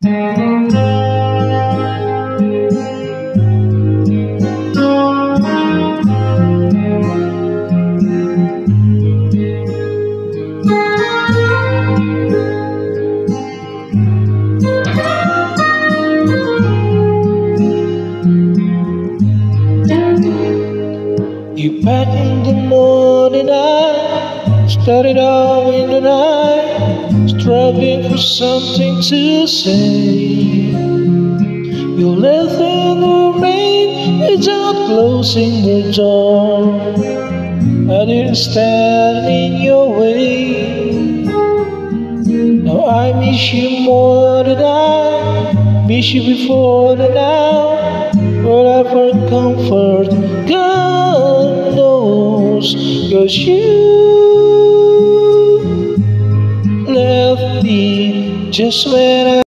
You back in the morning, I started out in the night, struggling for something to say. You left in the rain without closing the door. I didn't stand in your way. Now I miss you more than I miss you before the now. But I find comfort, God knows, 'cause you left me just when I